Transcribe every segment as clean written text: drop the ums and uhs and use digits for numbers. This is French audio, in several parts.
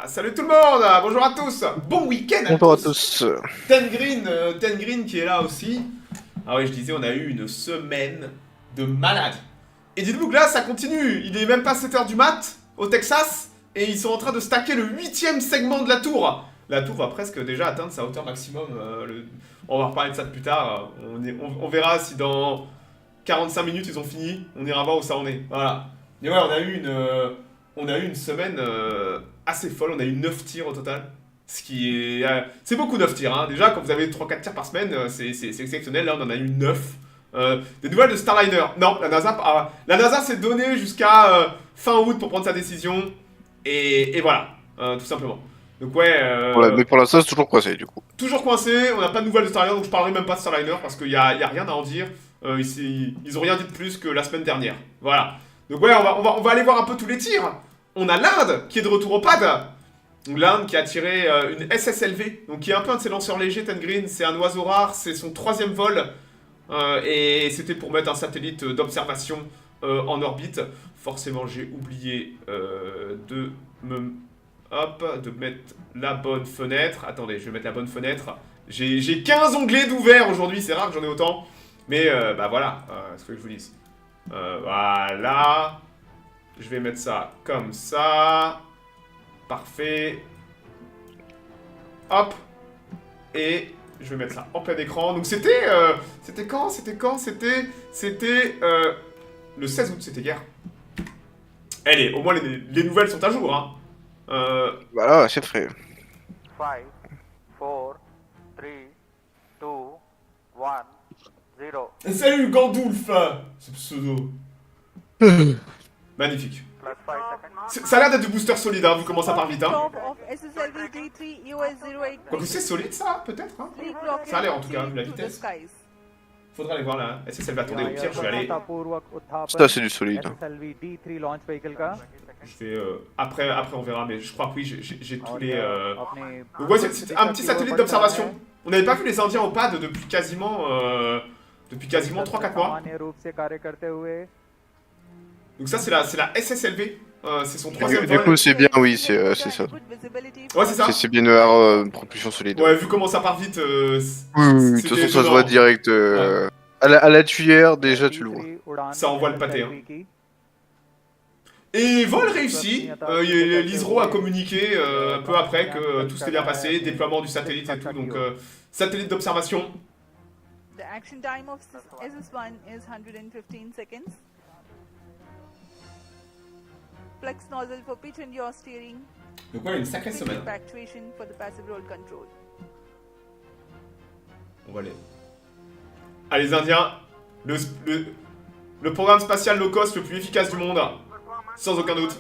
Salut tout le monde, bonjour à tous, bon week-end à Bonjour à tous. tous. Ten Green qui est là aussi. Ah oui, je disais, on a eu une semaine de malade. Et dites-vous que là, ça continue. Il est même pas 7h du mat au Texas et ils sont en train de stacker le 8ème segment de la tour. La tour va presque déjà atteindre sa hauteur maximum. On va reparler de ça plus tard. On verra si dans 45 minutes ils ont fini. On ira voir où ça en est. Voilà. Mais ouais, on a eu une semaine assez folle. On a eu 9 tirs au total. Ce qui est. C'est beaucoup 9 tirs. Hein. Déjà, quand vous avez 3-4 tirs par semaine, c'est exceptionnel. Là, on en a eu 9. Des nouvelles de Starliner. Non, la NASA s'est donnée jusqu'à fin août pour prendre sa décision. Et voilà, tout simplement. Donc ouais. Ouais, mais pour l'instant, c'est toujours coincé du coup. Toujours coincé, on n'a pas de nouvelles de Starliner, donc je parlerai même pas de Starliner parce qu'il y a rien à en dire. Ils ont rien dit de plus que la semaine dernière. Voilà. Donc ouais, on va aller voir un peu tous les tirs. On a l'Inde qui est de retour au pad. L'Inde qui a tiré une SSLV, donc qui est un peu un de ses lanceurs légers, Ten Green. C'est un oiseau rare, c'est son 3ème vol. Et c'était pour mettre un satellite d'observation en orbite. Forcément, j'ai oublié de mettre la bonne fenêtre. Attendez, je vais mettre la bonne fenêtre. J'ai 15 onglets d'ouvert aujourd'hui, c'est rare que j'en ai autant. Mais bah voilà, ce que je vous dise. Voilà. Je vais mettre ça comme ça. Parfait. Hop. Et je vais mettre ça en plein écran. Donc c'était quand C'était le 16 août, c'était hier. Allez, au moins les nouvelles sont à jour, hein. Voilà, c'est frais. 5, 4, 3, 2, 1, 0. Salut Gandoulf, ce pseudo. Magnifique. Plus 5 seconds. Ça a l'air d'être du booster solide, hein, vu comment ça part vite, hein. Top of SSLV D3 US08 Quoique c'est solide ça, peut-être, hein. Ça a l'air, en tout cas, vu la vitesse. Faudra aller voir là. SSL va tourner au pire, je vais aller. Ça, c'est du solide. SSLV D3 launch vehicle का Je vais. Après on verra, mais je crois que oui, j'ai tous और les. अपने Donc ouais, c'est un petit satellite d'observation. On n'avait pas vu les Indiens au pad depuis quasiment 3-4 mois. सामान्य रूप से कार्य करते हुए Donc ça c'est la SSLV. C'est son 3ème Du coup, vol. c'est bien, oui, c'est ça. Ouais, c'est ça. C'est bien une propulsion solide. Ouais, vu comment ça part vite. Oui, de toute c'était façon, ça se étonnant. voit direct. À la tuyère, déjà, tu le vois. उड़ान Ça envoie le pâté, hein. SSLV की Et vol réussi. L'ISRO a communiqué peu après que tout s'était bien passé, déploiement du satellite et tout. Donc satellite d'observation. The action time of SS1 is 115 seconds. Flex nozzle for pitch and yaw steering. Donc ouais, une sacrée Pitch semaine. actuation for the passive roll control. On va aller. Ah, les Indiens, le programme spatial low cost le plus efficace du monde, sans aucun doute.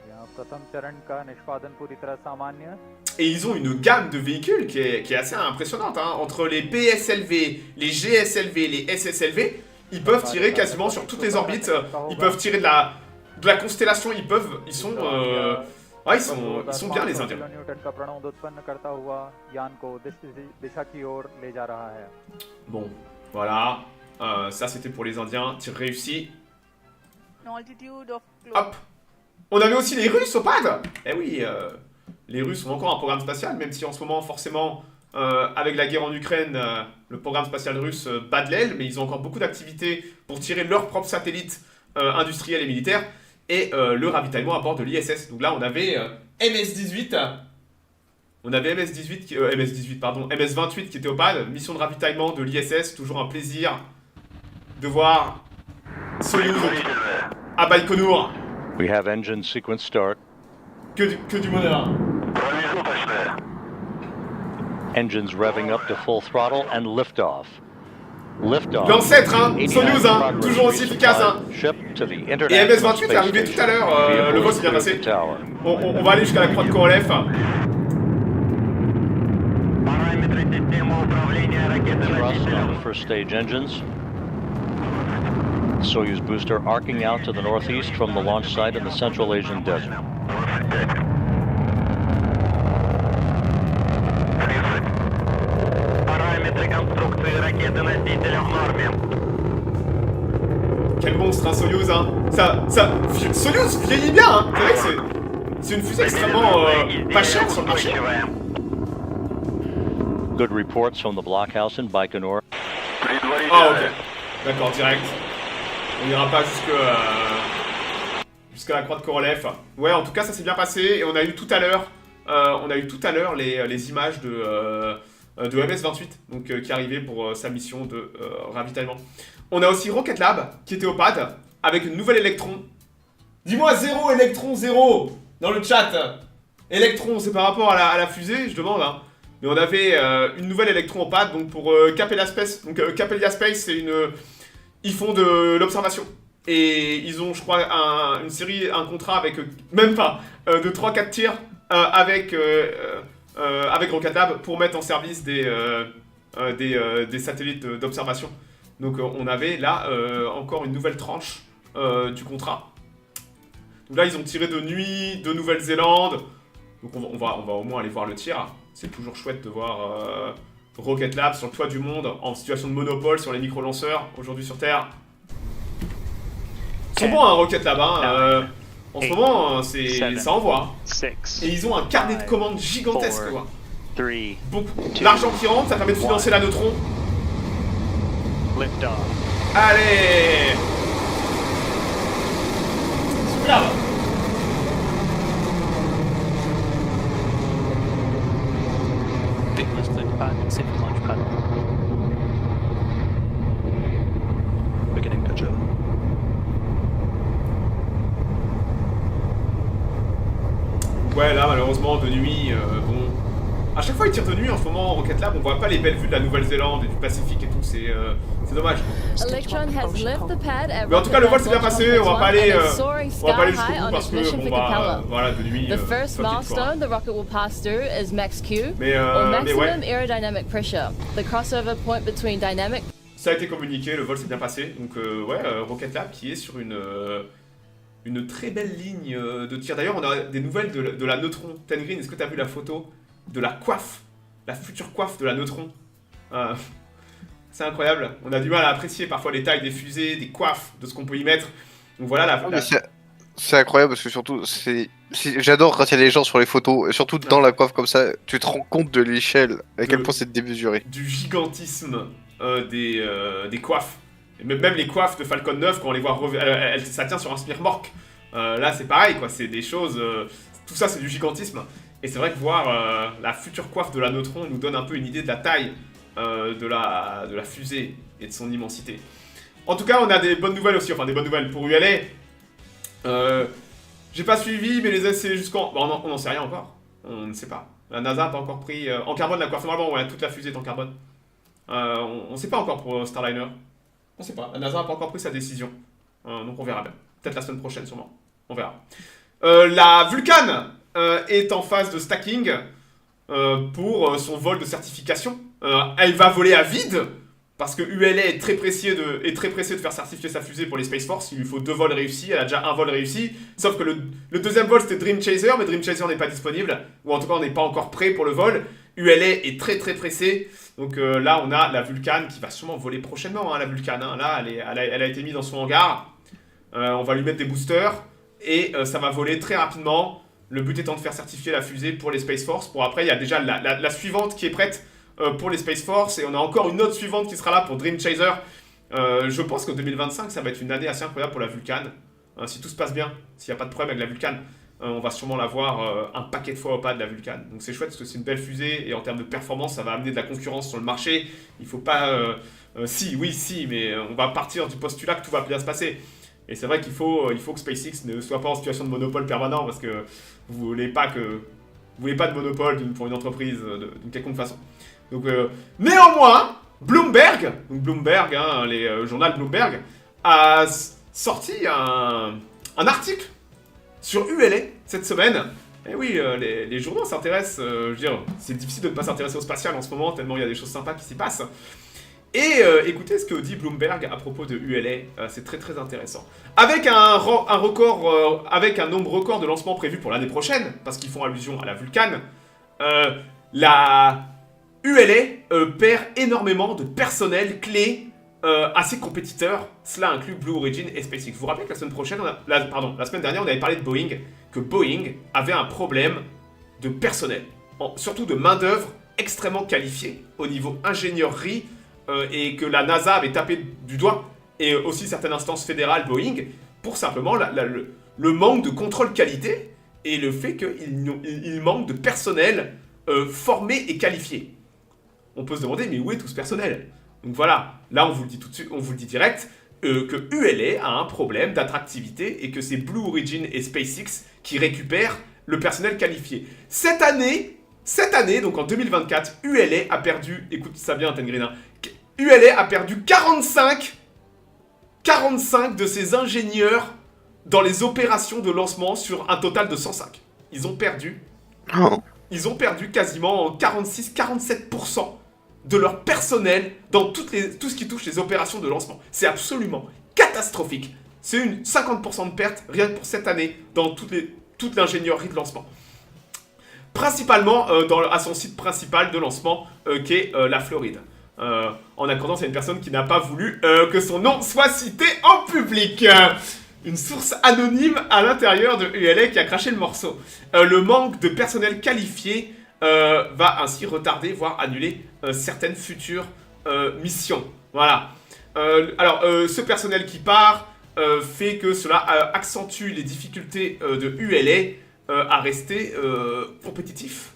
यहाँ प्रथम चरण का निष्पादन पूरी तरह सामान्य Et ils ont une gamme de véhicules qui est assez impressionnante. Hein. Entre les PSLV, les GSLV, les SSLV, ils peuvent tirer quasiment sur toutes les orbites. Ils peuvent tirer de la constellation. Ils sont bien les Indiens. Newton का प्रणोद उत्पन्न करता हुआ यान को दिशा की ओर ले जा रहा है Bon, voilà. Ça c'était pour les Indiens. Tir réussi. An altitude of Hop. On avait aussi les Russes au pad. Eh oui, les Russes ont encore un programme spatial, même si en ce moment, forcément, avec la guerre en Ukraine, le programme spatial russe bat de l'aile, mais ils ont encore beaucoup d'activités pour tirer leurs propres satellites industriels et militaires, et le ravitaillement à bord de l'ISS. Donc là, on avait MS-18. On avait MS-28 qui était au pad, mission de ravitaillement de l'ISS, toujours un plaisir de voir Soyuz à Baïkonour. We have engine sequence start. Que du bonheur. Engines revving up to full throttle and liftoff. Liftoff. L'ancêtre, hein, Soyuz, hein, toujours aussi efficace, hein. Ship to the Et International MS-28 est Space arrivé tout à Station. l'heure, le vol s'est bien Vehicles passé. tower. On va aller jusqu'à la croix de Korolev. Thrust on the first stage engines. Soyuz booster arcing out to the northeast from the launch site in the Central Asian desert. Quel monstre, hein, Soyuz, hein. Soyuz vieillit bien, hein. C'est vrai que C'est une fusée extrêmement pas chère sur le marché. Good reports from the blockhouse in Baikonur. Ah ok, d'accord, direct. On n'ira pas jusqu'à la croix de Korolev. Ouais, en tout cas ça s'est bien passé et on a eu tout à l'heure les images de MS-28 donc, qui arrivaient pour sa mission de ravitaillement. On a aussi Rocket Lab qui était au pad avec une nouvelle électron. Dis-moi 0 électron 0 dans le chat. Électron, c'est par rapport à la fusée, je demande hein. Mais on avait une nouvelle électron au pad donc pour Capella Space. Donc Capella Space c'est ils font de l'observation. Et ils ont je crois un contrat avec même pas de 3-4 tirs avec Rocket Lab pour mettre en service des satellites d'observation. Donc on avait là encore une nouvelle tranche du contrat. Donc là ils ont tiré de nuit de Nouvelle-Zélande. Donc on va au moins aller voir le tir. C'est toujours chouette de voir Rocket Lab sur le toit du monde en situation de monopole sur les micro-lanceurs aujourd'hui sur Terre. Ils sont bons hein, Rocket Lab hein, en ce moment ça envoie. Et ils ont un carnet de commandes gigantesque quoi. Beaucoup. L'argent qui rentre, ça permet de financer la Neutron. Allez! Superbe! Big listed pad, safe launch pad. Beginning picture. Ouais, là, malheureusement, de nuit, bon... À chaque fois, ils tirent de nuit en ce moment en Rocket Lab, on voit pas les belles vues de la Nouvelle-Zélande et du Pacifique et tout, c'est dommage. Mais en tout cas, le vol s'est bien passé, on va pas aller jusqu'au bout parce que, bon, bah, voilà, de nuit, The first milestone the rocket will pass through is Max Q, or maximum aerodynamic pressure, the crossover point between dynamic. Ça a été communiqué, le vol s'est bien passé, donc ouais, Rocket Lab qui est sur une très belle ligne de tir. D'ailleurs, on a des nouvelles de la Neutron. Ten Green, est-ce que tu as vu la photo de la coiffe, la future coiffe de la Neutron? C'est incroyable. On a du mal à apprécier parfois les tailles des fusées, des coiffes, de ce qu'on peut y mettre. Donc voilà C'est incroyable parce que surtout, j'adore quand il y a des gens sur les photos, et surtout dans la coiffe comme ça, tu te rends compte de l'échelle, à quel point c'est démesuré. Du gigantisme des coiffes. Et même les coiffes de Falcon 9, quand on les voit, ça tient sur un smirmorque. Là, c'est pareil, quoi. C'est des choses. Tout ça, c'est du gigantisme. Et c'est vrai que voir la future coiffe de la Neutron nous donne un peu une idée de la taille de la fusée et de son immensité. En tout cas, on a des bonnes nouvelles aussi, enfin des bonnes nouvelles pour ULA. J'ai pas suivi, mais les essais jusqu'en... Bon, on n'en sait rien encore. On ne sait pas. La NASA n'a pas encore pris... en carbone, la coiffe, normalement, ouais, toute la fusée est en carbone. On ne sait pas encore pour Starliner. On sait pas. La NASA n'a pas encore pris sa décision. Donc on verra bien. Peut-être la semaine prochaine, sûrement. On verra. La Vulcan est en phase de stacking pour son vol de certification. Elle va voler à vide parce que ULA est très pressé de faire certifier sa fusée pour les Space Force. Il lui faut 2 vols réussis. Elle a déjà 1 vol réussi. Sauf que le deuxième vol c'était Dream Chaser, mais Dream Chaser n'est pas disponible. Ou en tout cas on n'est pas encore prêt pour le vol. ULA est très pressé. Donc là on a la Vulcan qui va sûrement voler prochainement. Hein, la Vulcan. Hein. Là elle a été mise dans son hangar. On va lui mettre des boosters. Et ça va voler très rapidement. Le but étant de faire certifier la fusée pour les Space Force. Pour après, il y a déjà la suivante qui est prête pour les Space Force. Et on a encore une autre suivante qui sera là pour Dream Chaser. Je pense qu'en 2025, ça va être une année assez incroyable pour la Vulcan. Si tout se passe bien, s'il n'y a pas de problème avec la Vulcan, on va sûrement la voir un paquet de fois au pas de la Vulcan. Donc c'est chouette parce que c'est une belle fusée. Et en termes de performance, ça va amener de la concurrence sur le marché. Il ne faut pas... si, mais on va partir du postulat que tout va bien se passer. Et c'est vrai qu'il faut que SpaceX ne soit pas en situation de monopole permanent parce que vous voulez pas de monopole pour une entreprise d'une quelconque façon. Donc néanmoins, Bloomberg, hein, les journal Bloomberg, a sorti un article sur ULA cette semaine. Et oui, les journaux s'intéressent, je veux dire, c'est difficile de ne pas s'intéresser au spatial en ce moment tellement il y a des choses sympas qui s'y passent. Et écoutez ce que dit Bloomberg à propos de ULA, c'est très intéressant. Avec un record, avec un nombre record de lancements prévus pour l'année prochaine, parce qu'ils font allusion à la Vulcan, la ULA perd énormément de personnel clé à ses compétiteurs. Cela inclut Blue Origin et SpaceX. Vous vous rappelez que la semaine prochaine, la semaine dernière, on avait parlé de Boeing, que Boeing avait un problème de personnel, surtout de main-d'œuvre extrêmement qualifiée au niveau ingénierie, et que la NASA avait tapé du doigt, et aussi certaines instances fédérales Boeing, pour simplement le manque de contrôle qualité et le fait qu'il manque de personnel formé et qualifié. On peut se demander, mais où est tout ce personnel? Donc voilà, là on vous le dit tout de suite, on vous le dit direct, que ULA a un problème d'attractivité et que c'est Blue Origin et SpaceX qui récupèrent le personnel qualifié. Cette année, donc en 2024, ULA a perdu, écoute ça bien Tengreen, hein, ULA a perdu 45 de ses ingénieurs dans les opérations de lancement sur un total de 105. Ils ont perdu quasiment 46-47% de leur personnel dans tout ce qui touche les opérations de lancement. C'est absolument catastrophique. C'est une 50% de perte rien que pour cette année dans toute l'ingénierie de lancement. Principalement à son site principal de lancement qui est la Floride. En accordant à une personne qui n'a pas voulu que son nom soit cité en public. Une source anonyme à l'intérieur de ULA qui a craché le morceau. Le manque de personnel qualifié va ainsi retarder, voire annuler certaines futures missions. Voilà. Alors, ce personnel qui part fait que cela accentue les difficultés de ULA à rester compétitif,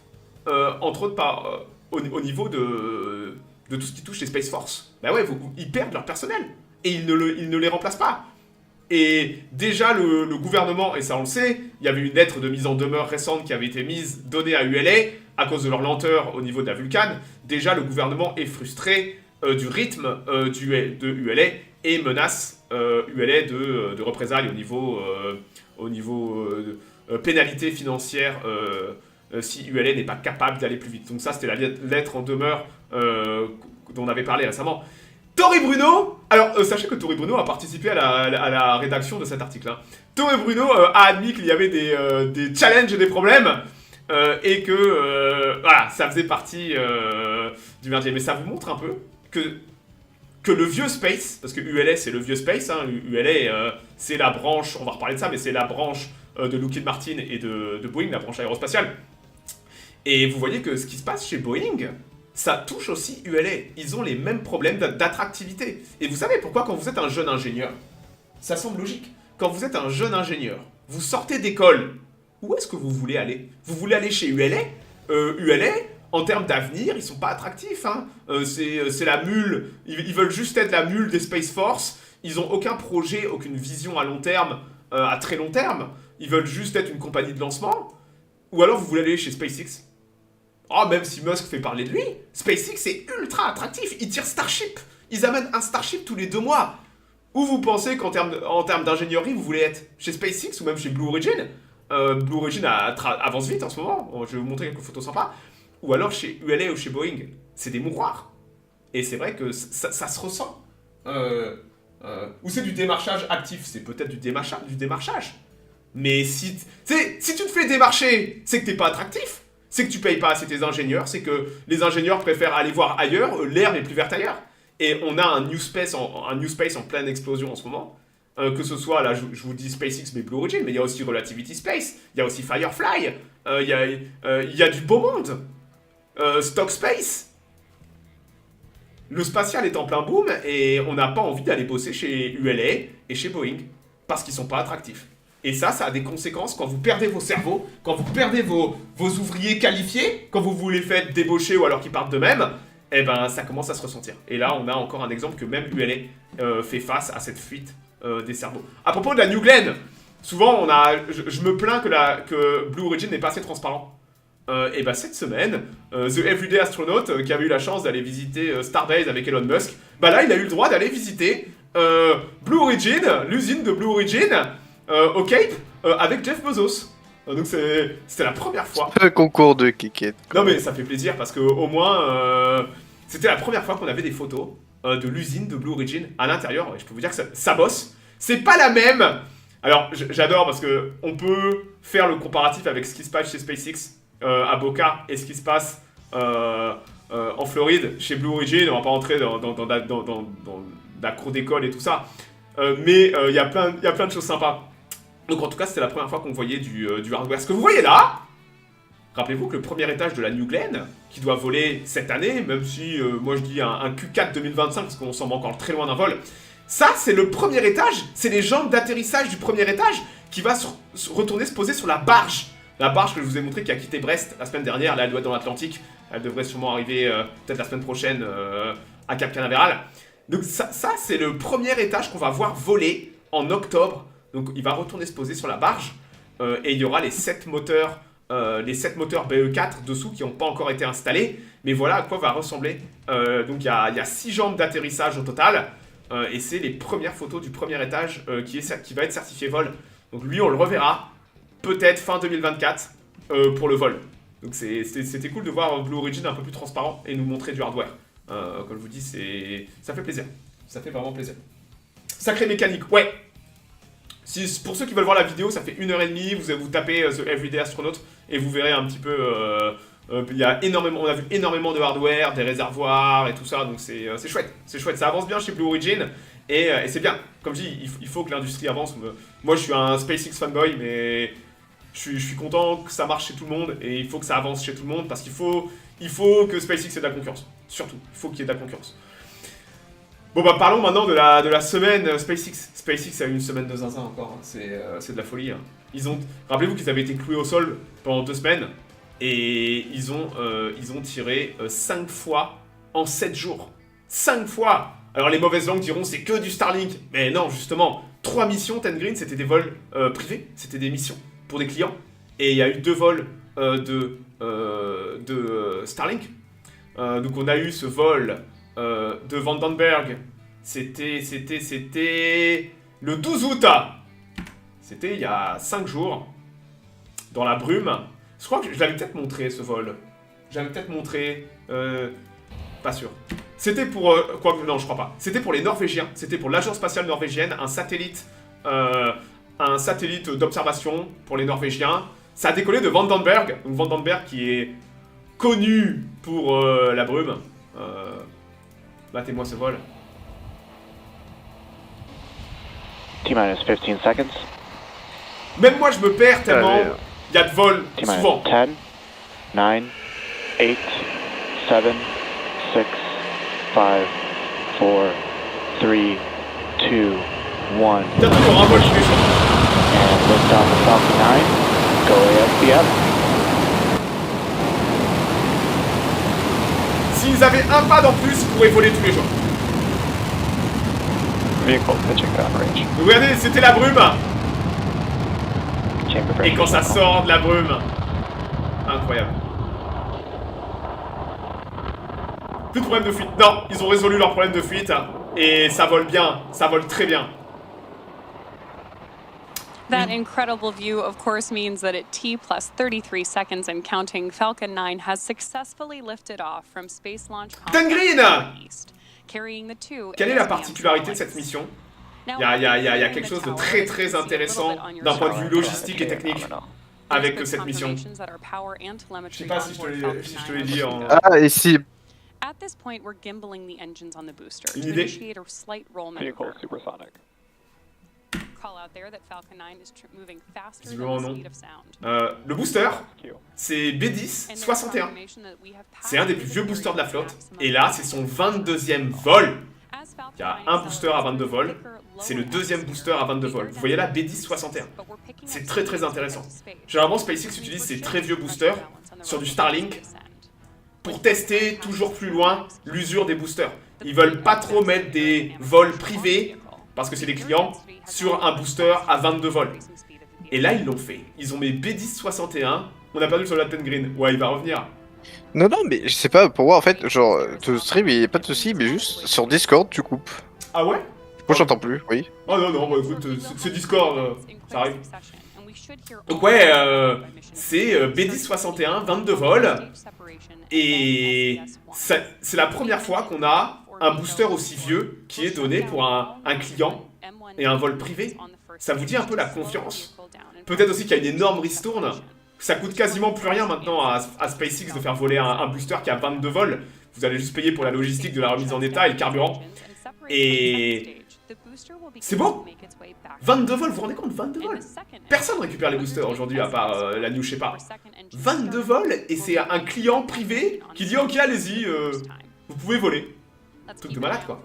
entre autres au niveau de tout ce qui touche les Space Force. Bah ouais, ils perdent leur personnel et ils ne les remplacent pas. Et déjà, le gouvernement, et ça on le sait, il y avait une lettre de mise en demeure récente qui avait été donnée à ULA à cause de leur lenteur au niveau de la Vulcan. Déjà, le gouvernement est frustré du rythme de ULA et menace ULA de représailles au niveau pénalité financière si ULA n'est pas capable d'aller plus vite. Donc ça, c'était la lettre en demeure dont on avait parlé récemment. Tory Bruno, alors sachez que Tory Bruno a participé à la rédaction de cet article. Hein. Tory Bruno a admis qu'il y avait des challenges et des problèmes et que voilà, ça faisait partie du merdier. Mais ça vous montre un peu que le vieux Space, parce que ULA c'est le vieux Space, hein, ULA c'est la branche, on va reparler de ça, mais c'est la branche de Lockheed Martin et de Boeing, la branche aérospatiale. Et vous voyez que ce qui se passe chez Boeing, ça touche aussi ULA. Ils ont les mêmes problèmes d'attractivité. Et vous savez pourquoi quand vous êtes un jeune ingénieur, ça semble logique. Quand vous êtes un jeune ingénieur, vous sortez d'école, où est-ce que vous voulez aller? Vous voulez aller chez ULA? ULA, en termes d'avenir, ils sont pas attractifs. Hein. C'est la mule. Ils veulent juste être la mule des Space Force. Ils ont aucun projet, aucune vision à long terme, à très long terme. Ils veulent juste être une compagnie de lancement. Ou alors vous voulez aller chez SpaceX. Oh, même si Musk fait parler de lui, SpaceX est ultra attractif. Ils tirent Starship. Ils amènent un Starship tous les 2 mois. Où vous pensez qu'en termes d'ingénierie, vous voulez être? Chez SpaceX ou même chez Blue Origin? Blue Origin avance vite en ce moment. Je vais vous montrer quelques photos sympas. Ou alors chez ULA ou chez Boeing. C'est des mouroirs. Et c'est vrai que ça se ressent. Ou c'est du démarchage actif. C'est peut-être du démarchage. Mais si tu te fais démarcher, c'est que t'es pas attractif. C'est que tu payes pas assez tes ingénieurs, c'est que les ingénieurs préfèrent aller voir ailleurs, l'herbe est plus verte ailleurs. Et on a un New Space en pleine explosion en ce moment. Que ce soit, là, je vous dis SpaceX, mais Blue Origin, mais il y a aussi Relativity Space, il y a aussi Firefly, il y a du beau monde. Stock Space. Le spatial est en plein boom et on n'a pas envie d'aller bosser chez ULA et chez Boeing parce qu'ils sont pas attractifs. Et ça a des conséquences quand vous perdez vos cerveaux, quand vous perdez vos ouvriers qualifiés, quand vous vous les faites débaucher ou alors qu'ils partent d'eux-mêmes, eh ben ça commence à se ressentir. Et là, on a encore un exemple que même ULA fait face à cette fuite des cerveaux. À propos de la New Glenn, souvent je me plains que Blue Origin n'est pas assez transparent. Et ben cette semaine, The Everyday Astronaut, qui avait eu la chance d'aller visiter Starbase avec Elon Musk, bah là il a eu le droit d'aller visiter Blue Origin, l'usine de Blue Origin, au Cape, avec Jeff Bezos. Donc c'était la première fois. Un concours de kékette. Non mais ça fait plaisir parce que au moins c'était la première fois qu'on avait des photos de l'usine de Blue Origin à l'intérieur. Et je peux vous dire que ça bosse. C'est pas la même. Alors j'adore parce que on peut faire le comparatif avec ce qui se passe chez SpaceX à Boca et ce qui se passe en Floride chez Blue Origin. On va pas entrer dans d'accro d'école et tout ça. Mais il y a plein de choses sympas. Donc en tout cas, c'était la première fois qu'on voyait du hardware. Ce que vous voyez là, rappelez-vous que le premier étage de la New Glenn, qui doit voler cette année, même si moi je dis un Q4 2025, parce qu'on semble encore très loin d'un vol, ça c'est le premier étage, c'est les jambes d'atterrissage du premier étage qui va retourner se poser sur la barge. La barge que je vous ai montré qui a quitté Brest la semaine dernière, là elle doit être dans l'Atlantique, elle devrait sûrement arriver peut-être la semaine prochaine à Cap Canaveral. Donc ça c'est le premier étage qu'on va voir voler en octobre. Donc il va retourner se poser sur la barge et il y aura les 7 moteurs BE4 dessous qui n'ont pas encore été installés. Mais voilà à quoi va ressembler. Donc il y a 6 jambes d'atterrissage au total et c'est les premières photos du premier étage qui va être certifié vol. Donc lui on le reverra peut-être fin 2024 pour le vol. Donc c'était cool de voir Blue Origin un peu plus transparent et nous montrer du hardware. Comme je vous dis, ça fait plaisir. Ça fait vraiment plaisir. Sacrée mécanique, ouais. Pour ceux qui veulent voir la vidéo, ça fait 1h30, vous tapez The Everyday Astronaut et vous verrez un petit peu, il y a on a vu énormément de hardware, des réservoirs et tout ça, donc c'est chouette, ça avance bien chez Blue Origin et c'est bien. Comme je dis, il faut que l'industrie avance. Moi je suis un SpaceX fanboy, mais je suis content que ça marche chez tout le monde et il faut que ça avance chez tout le monde parce qu'il faut que SpaceX ait de la concurrence, surtout, il faut qu'il y ait de la concurrence. Bon bah parlons maintenant de la semaine SpaceX. SpaceX a eu une semaine de zinzin encore, hein. C'est de la folie. Hein. Rappelez-vous qu'ils avaient été cloués au sol pendant 2 semaines et ils ont tiré 5 fois en 7 jours. 5 fois. Alors les mauvaises langues diront c'est que du Starlink, mais non justement. 3 missions Ten Green, c'était des vols privés, c'était des missions pour des clients et il y a eu 2 vols de Starlink. Donc on a eu ce vol de Vandenberg, c'était le 12 août. C'était il y a 5 jours, dans la brume. Je crois que je l'avais peut-être montré ce vol. Pas sûr. C'était pour... non, je crois pas. C'était pour les Norvégiens, c'était pour l'agence spatiale norvégienne, un satellite d'observation pour les Norvégiens. Ça a décollé de Vandenberg, donc Vandenberg qui est connu pour la brume. Battez-moi ce vol. T-minus 15 seconds. Même moi je me perds tellement il y a de vols T-minus souvent. 10, 9, 8, 7, 6, 5, 4, 3, 2, 1. Il y a toujours un vol chez les gens. And lift off of Falcon 9. Go ASBF. S'ils avaient un pad en plus, ils pourraient voler tous les jours. Vehicle pitching downrange. Donc regardez, c'était la brume. Chamber Et pressure. quand ça sort de la brume, incroyable. Plus de problème de fuite. Non, ils ont résolu leur problème de fuite. Et ça vole bien, ça vole très bien. That incredible view, of course, means that at T plus 33 seconds and counting, Falcon 9 has successfully lifted off from Space Launch Ten Green! East, carrying the 2 Quelle est la particularité de cette mission? Il y a quelque chose de très très intéressant d'un point de vue logistique et technique avec cette mission. Je sais pas si je te l'ai dit en... Ah, et si... At this point, we're gimbaling the engines on the booster Une to idée? initiate a slight roll Vehicle maneuver. supersonic. Call out there that Falcon 9 is moving faster than Visiblement the non. speed of sound. Le booster, Q. c'est B10 61. C'est un des plus vieux boosters de la flotte. Et là, c'est son 22e vol. Il y a un booster à 22 vols. C'est le deuxième booster à 22 vols. Vous voyez là, B10 61. C'est très très intéressant. Généralement, SpaceX utilise ces très vieux boosters sur du Starlink pour tester toujours plus loin l'usure des boosters. Ils veulent pas trop mettre des vols privés, parce que c'est des clients, sur un booster à 22 vols. Et là, ils l'ont fait. Ils ont mis B10 61. On a perdu le soldat Ten Green. Ouais, il va revenir. Non, non, mais je sais pas, pour moi en fait, genre, te stream, il y a pas de soucis, mais juste sur Discord, tu coupes. Ah ouais? Moi j'entends plus, oui. Oh non, non, bah, écoute, c'est Discord, ça arrive. Donc ouais, c'est B10 61, 22 vols. Et c'est la première fois qu'on a un booster aussi vieux qui est donné pour un client et un vol privé. Ça vous dit un peu la confiance. Peut-être aussi qu'il y a une énorme ristourne. Ça coûte quasiment plus rien maintenant à SpaceX de faire voler un booster qui a 22 vols. Vous allez juste payer pour la logistique de la remise en état et le carburant. Et c'est beau. 22 vols, vous vous rendez compte, 22 vols. Personne récupère les boosters aujourd'hui à part la New Shepard. 22 vols et c'est un client privé qui dit ok allez-y, vous pouvez voler. Truc de malade quoi.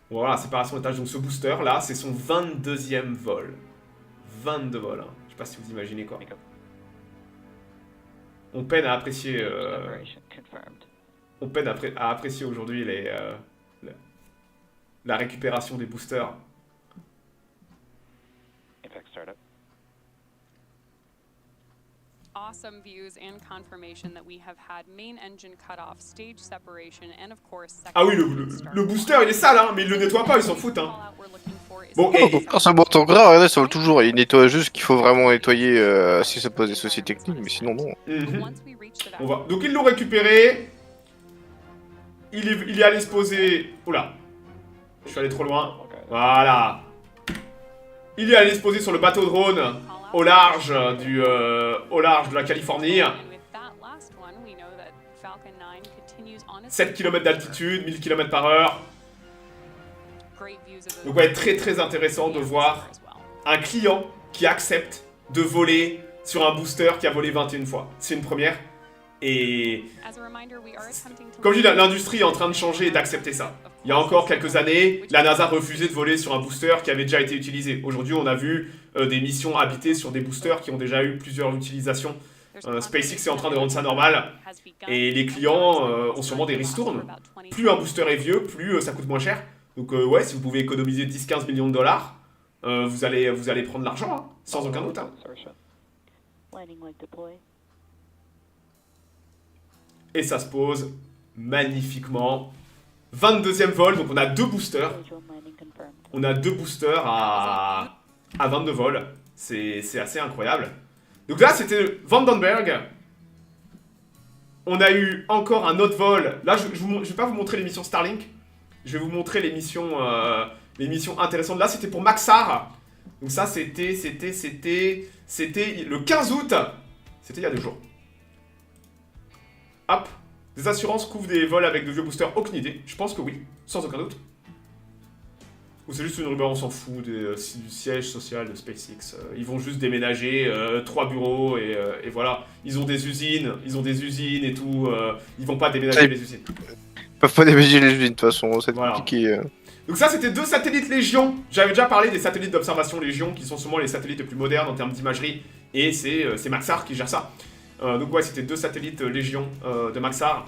Voilà, séparation d'étage. Donc ce booster là, c'est son 22e vol. 22 vols, hein. Je sais pas si vous imaginez quoi. On peine à apprécier... on peine à apprécier aujourd'hui la récupération des boosters. Awesome views and confirmation that we have had main engine cut-off, stage separation, and of course... Ah oui, le booster il est sale, hein, mais il le nettoie pas, ils s'en foutent. Hein. Bon, et... Quand ça monte en gras, regardez, ça vole toujours. Il nettoie juste qu'il faut vraiment nettoyer si ça pose des soucis techniques, mais sinon non. On va... Donc ils l'ont récupéré. Il est allé se poser... Oula. Je suis allé trop loin. Voilà. Il est allé se poser sur le bateau drone au large de la Californie. 7 km d'altitude, 1000 km/h. Donc ouais, très très intéressant de voir un client qui accepte de voler sur un booster qui a volé 21 fois. C'est une première. Et comme je dis, l'industrie est en train de changer et d'accepter ça. Il y a encore quelques années, la NASA refusait de voler sur un booster qui avait déjà été utilisé. Aujourd'hui, on a vu des missions habitées sur des boosters qui ont déjà eu plusieurs utilisations. SpaceX est en train de rendre ça normal. Et les clients ont sûrement des ristournes. Plus un booster est vieux, plus ça coûte moins cher. Donc ouais, si vous pouvez économiser 10-15 millions de dollars, vous allez prendre l'argent, hein, sans aucun doute. Hein. Et ça se pose magnifiquement. 22e vol, donc on a 2 boosters. On a 2 boosters à 22 vols. C'est assez incroyable. Donc là, c'était Vandenberg. On a eu encore un autre vol. Là, je vais pas vous montrer l'émission Starlink. Je vais vous montrer les missions intéressantes. Là, c'était pour Maxar. Donc ça, c'était le 15 août. C'était il y a 2 jours. Hop. Des assurances couvrent des vols avec de vieux boosters. Aucune idée. Je pense que oui. Sans aucun doute. Ou c'est juste une rumeur, on s'en fout du siège social de SpaceX. Ils vont juste déménager 3 bureaux et voilà. Ils ont des usines et tout. Ils vont pas déménager les usines. Ils peuvent pas déménager les usines de toute façon, c'est compliqué. Donc ça, c'était 2 satellites Légion. J'avais déjà parlé des satellites d'observation Légion, qui sont sûrement les satellites les plus modernes en termes d'imagerie. Et c'est Maxar qui gère ça. Donc ouais, c'était 2 satellites Légion de Maxar.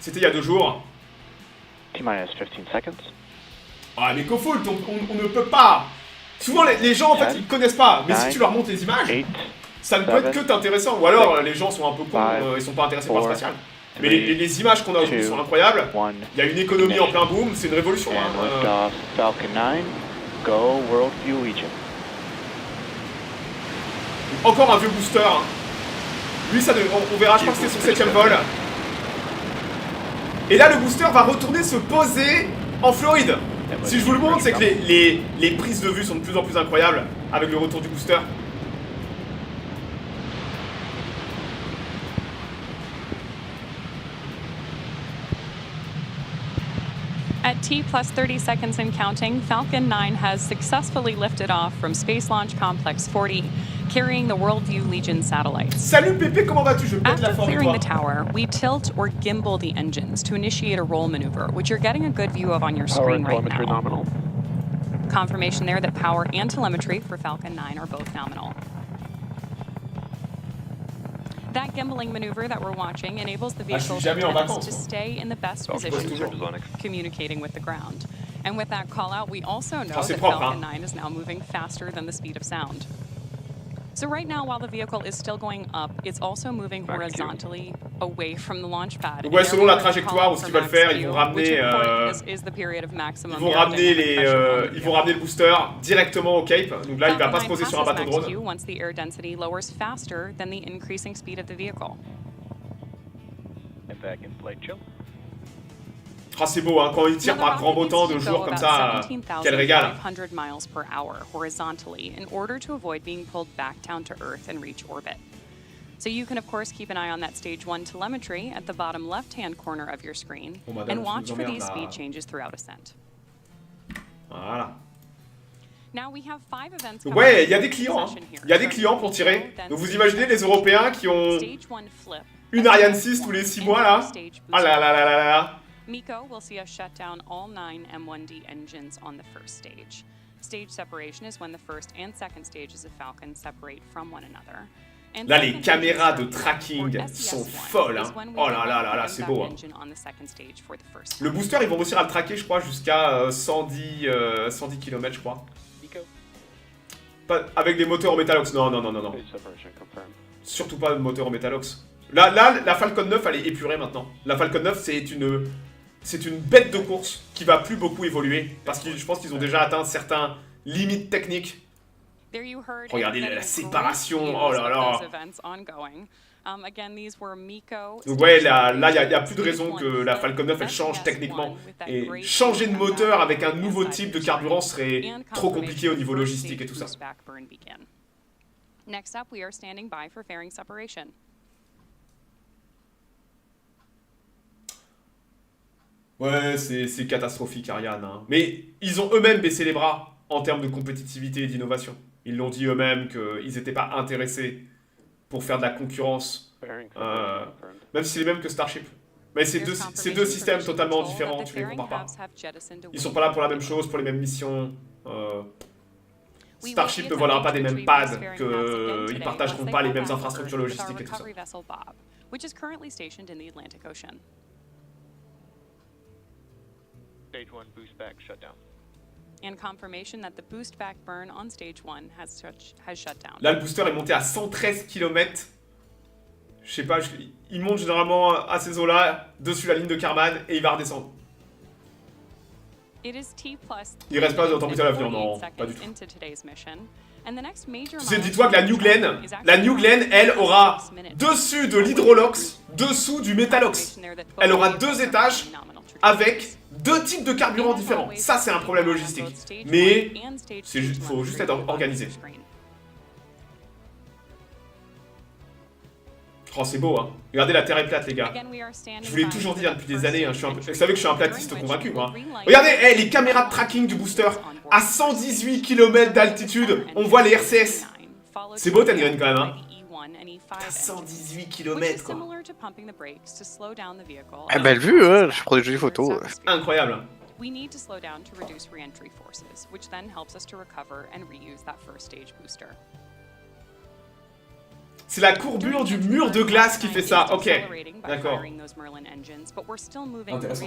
C'était il y a 2 jours. T-minus 15 seconds. Ah mais Cofault, on ne peut pas. Souvent les gens en fait ils connaissent pas, mais si tu leur montres les images, ça ne peut être que t'intéressant. Ou alors les gens sont un peu cons, ils sont pas intéressés par le spatial. Mais les images qu'on a aujourd'hui sont incroyables. Il y a une économie en plein boom, c'est une révolution. Hein. Falcon 9, go World View Region. Encore un vieux booster. Hein. Lui, on verra, je crois que c'était son 7ème vol. Et là, le booster va retourner se poser en Floride. Si je vous le montre, c'est que les prises de vue sont de plus en plus incroyables avec le retour du booster. At T plus 30 seconds and counting, Falcon 9 has successfully lifted off from Space Launch Complex 40, carrying the Worldview Legion satellites. Salut Pépé, comment vas-tu? Je pète la After forme clearing the tower, we tilt or gimbal the engines to initiate a roll maneuver, which you're getting a good view of on your screen right now. Nominal. Confirmation there that power and telemetry for Falcon 9 are both nominal. That gimbaling maneuver that we're watching enables the vehicle to stay in the best position, communicating with the ground. And with that call out, we also know that Falcon 9 is now moving faster than the speed of sound. So right now, while the vehicle is still going up, it's also moving horizontally away from the launch pad. Ouais, selon la trajectoire ou ce qu'ils veulent faire, ils vont ramener le booster directement au Cape. Donc là, il va pas se poser sur un bateau drone. Once the air density lowers faster than the increasing speed of the vehicle. Ah, c'est beau, hein, quand il tire par grand beau temps de jour comme ça, quel régal. 17,500 miles per hour horizontally in order to avoid being pulled back down to Earth and reach orbit. So you can of course keep an eye on that stage 1 telemetry at the bottom left-hand corner of your screen Bon, madame, and watch je vous for emmerde, these là. speed changes throughout ascent. Voilà. Now we have 5 events Donc ouais, il y a coming des up clients. in Hein. session here. Il y a des clients pour tirer. Donc vous imaginez les Européens qui ont Stage 1 flip. une Ariane 6 tous les 6 mois là. Ah là là là là là là. MECO will see us shut down all 9 M1D engines on the first stage. Stage separation is when the first and second stages of Falcon separate from one another. And Là, les second caméras stage de starting tracking or sont SES1 folles. is Hein. when we Oh là get là là là, the c'est back beau. Hein. engine on the second stage for the first Le time. booster, ils vont réussir à le traquer, je crois, jusqu'à 110 km, je crois. Pas, avec des moteurs en Metalox. Non, non, non, non, non. Surtout pas de moteur en Metalox. Là, la Falcon 9, elle est épurée maintenant. La Falcon 9, c'est une bête de course qui va plus beaucoup évoluer. Parce que je pense qu'ils ont déjà atteint certaines limites techniques. There you heard Regardez everybody la séparation, great oh là views là. of those events ongoing. Again, these were MECO, Donc ouais, stage là, one, il n'y a plus de stage raison one que la flip, Falcon 9, elle change SES1 techniquement. with that Et great changer de view moteur on avec un the nouveau inside type de of the carburant screen. serait And trop compliqué au confirmation niveau first logistique et stage tout ça. boost back burn begin. Next up, we are standing by for fairing separation. Ouais, c'est catastrophique, Ariane. Hein. Mais ils ont eux-mêmes baissé les bras en termes de compétitivité et d'innovation. Ils l'ont dit eux-mêmes qu'ils n'étaient pas intéressés pour faire de la concurrence, même si c'est les mêmes que Starship. Mais c'est deux systèmes totalement différents, tu les compares pas. Ils sont pas là pour la même chose, pour les mêmes missions. Starship ne volera pas des mêmes pads, qu'ils partageront pas les mêmes infrastructures logistiques et tout ça. Which is currently stationed in the Atlantic Ocean. Stage 1 boost back shut down. And confirmation that the boost back burn on stage 1 has shut down. Là, le booster est monté à 113 km. Je sais pas, il monte généralement à ces eaux-là, dessus la ligne de Karman, et il va redescendre. It is T+. Il reste pas autant plus à l'avenir, non, pas du tout. Tu sais, dis-toi que la New Glenn, elle aura dessus de l'hydrolox, dessous du métalox. Elle aura 2 étages avec 2 types de carburants différents. Ça, c'est un problème logistique. Mais faut juste être organisé. Oh, c'est beau, hein. Regardez, la Terre est plate, les gars. Je vous l'ai toujours dit hein, depuis des années. Hein. Vous savez que je suis un platiste convaincu, moi. Regardez, les caméras de tracking du booster. À 118 km d'altitude, on voit les RCS. C'est beau, Tengreen, quand même, hein. À 118 km, quoi. Ah, belle vue, hein. Je prends des jolies photos. Incroyable. We need to slow down to reduce re-entry forces, which then helps us to recover and reuse that first stage booster. C'est la courbure du mur de glace qui fait ça. Ok, d'accord. Intéressant.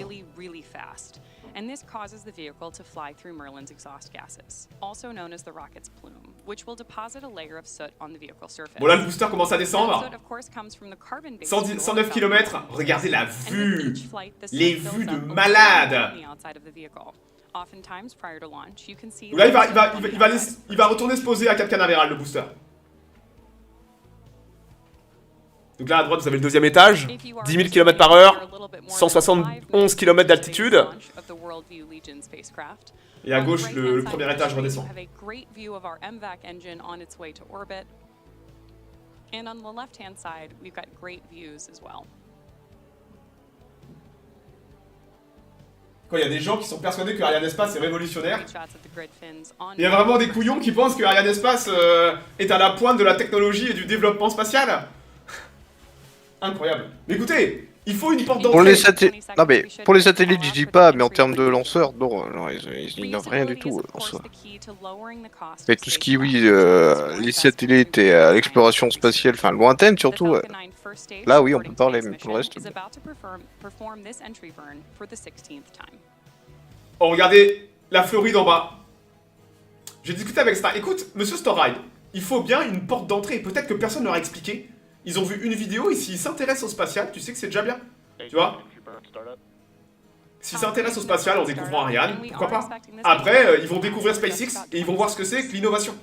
And this causes the vehicle to fly through Merlin's exhaust gases, also known as the rocket's plume, which will deposit a layer of soot on the vehicle surface. Bon là, le booster commence à descendre. Soot, of course, comes from the carbon-based 109 km. Regardez la vue. Les vues de malade. Oftentimes, prior to launch, you can see. Là, il va retourner se poser à Cap Canaveral, le booster. Donc là à droite vous avez le deuxième étage, 10 000 km/h, 171 km d'altitude. Et à gauche le premier étage redescend. Quand il y a des gens qui sont persuadés que Ariane Espace est révolutionnaire, il y a vraiment des couillons qui pensent que Ariane Espace est à la pointe de la technologie et du développement spatial. Incroyable. Mais écoutez, il faut une porte d'entrée. Pour les satellites, je dis pas, mais en termes de lanceurs, non, ils n'innovent rien du tout en soi. Mais tout ce qui, oui, les satellites et l'exploration spatiale, enfin lointaine surtout, là oui, on peut parler, mais pour le reste. Oh, regardez la Floride en bas. J'ai discuté avec Star. Écoute, monsieur Storride, il faut bien une porte d'entrée. Peut-être que personne ne leur a expliqué. Ils ont vu une vidéo et s'ils s'intéressent au spatial, tu sais que c'est déjà bien. Tu vois? S'ils s'intéressent au spatial en découvrant Ariane, pourquoi pas? Après, ils vont découvrir SpaceX et ils vont voir ce que c'est que l'innovation.